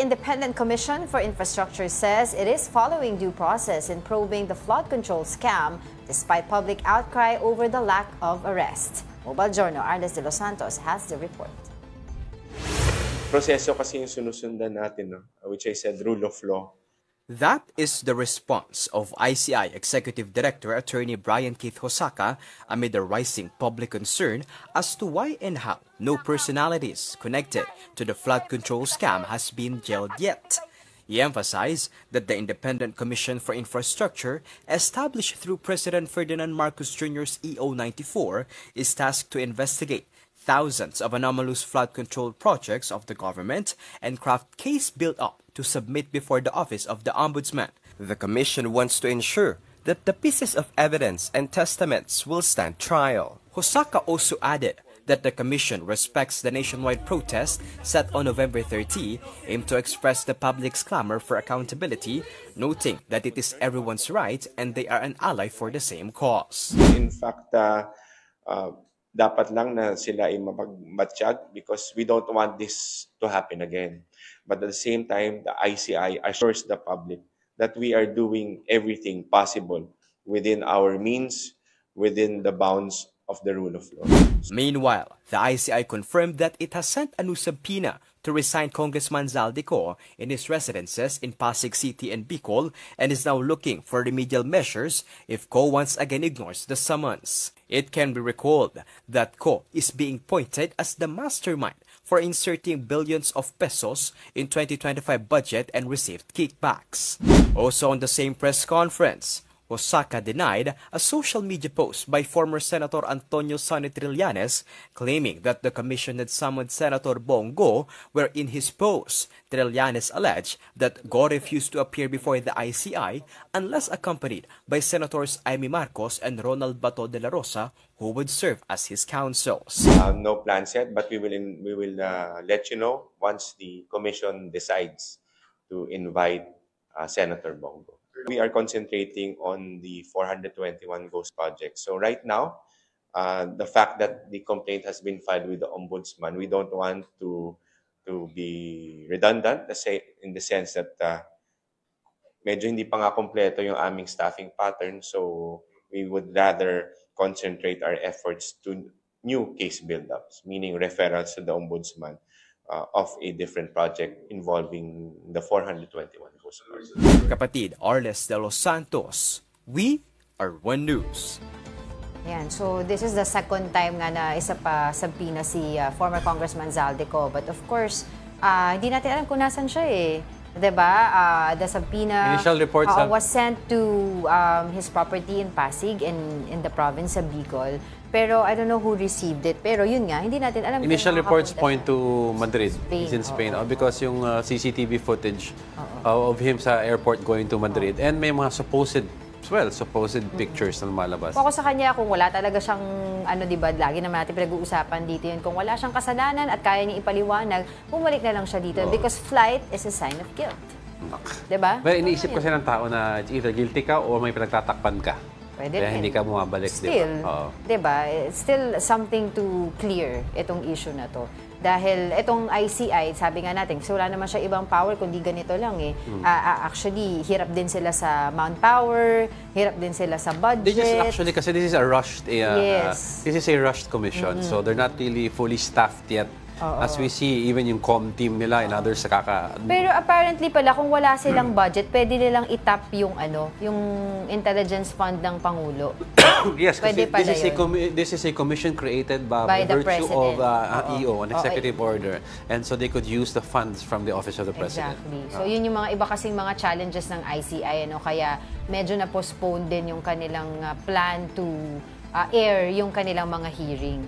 Independent Commission for Infrastructure says it is following due process in probing the flood control scam despite public outcry over the lack of arrest. Mobile Journal Arles de los Santos has the report. Proseso kasi yung sinusundan natin, no? Which I said, rule of law. That is the response of ICI Executive Director Attorney Brian Keith Hosaka amid the rising public concern as to why and how no personalities connected to the flood control scam has been jailed yet. He emphasized that the Independent Commission for Infrastructure, established through President Ferdinand Marcos Jr.'s EO 94, is tasked to investigate thousands of anomalous flood control projects of the government and craft case build-up to submit before the Office of the Ombudsman. The Commission wants to ensure that the pieces of evidence and testaments will stand trial. Hosaka also added that the Commission respects the nationwide protest set on November 30, aimed to express the public's clamor for accountability, noting that it is everyone's right and they are an ally for the same cause. In fact, dapat lang na sila ay mapagmatsyag because we don't want this to happen again. But at the same time, the ICI assures the public that we are doing everything possible within our means, within the bounds of the rule of law. Meanwhile, the ICI confirmed that it has sent a new subpoena to resign Congressman Zaldico in his residences in Pasig City and Bicol and is now looking for remedial measures if Co once again ignores the summons. It can be recalled that Co is being pointed as the mastermind for inserting billions of pesos in 2025 budget and received kickbacks. Also on the same press conference, Hosaka denied a social media post by former Senator Antonio Sonny Trillanes claiming that the commission had summoned Senator Bongo, where in his post, Trillanes alleged that Go refused to appear before the ICI unless accompanied by Senators Amy Marcos and Ronald Bato de la Rosa, who would serve as his counsels. No plans yet, but we will let you know once the commission decides to invite Senator Bongo. We are concentrating on the 421 ghost projects. So right now, the fact that the complaint has been filed with the Ombudsman, we don't want to be redundant, in the sense that medyo hindi pa nga kompleto yung aming staffing pattern. So we would rather concentrate our efforts to new case build-ups, meaning referrals to the Ombudsman of a different project involving the 421 ghost projects. Kapatid Arles de los Santos, we are One News. Yan, so this is the second time nga na isa pa subpoena si former Congressman Zaldico. But of course, hindi natin alam kung nasan siya eh. Diba? The subpoena was sent to his property in Pasig in the province of Bicol. Pero I don't know who received it. Pero yun nga, hindi natin alam. Initial reports point to Madrid. He's in Spain. Because yung CCTV footage of him sa airport going to Madrid. And may mga supposed pictures na lumalabas. Ako sa kanya, kung wala talaga siyang, diba, lagi naman natin pinag-uusapan dito yun, kung wala siyang kasalanan at kaya niya ipaliwanag, bumalik na lang siya dito. Because flight is a sign of guilt. Diba? Well, iniisip kasi ng tao na either guilty ka o may pinagtatakpan ka. Pwede kaya hindi ka bumabalik. Still, diba? It's still something to clear itong issue na to. Dahil itong ICI, sabi nga natin, so wala naman siya ibang power kundi ganito lang eh. Actually, hirap din sila sa manpower, hirap din sila sa budget. Kasi this is a rushed, this is a rushed commission. So they're not really fully staffed yet. As we see, even yung com team nila and others sa Pero apparently pala, kung wala silang budget, pwede nilang itap yung yung intelligence fund ng Pangulo. Yes, kasi this is a commission created by virtue of EO, an executive order. And so they could use the funds from the Office of the President. Exactly. So yun yung mga iba kasing mga challenges ng ICI, kaya medyo na-postpone din yung kanilang plan to air yung kanilang mga hearing.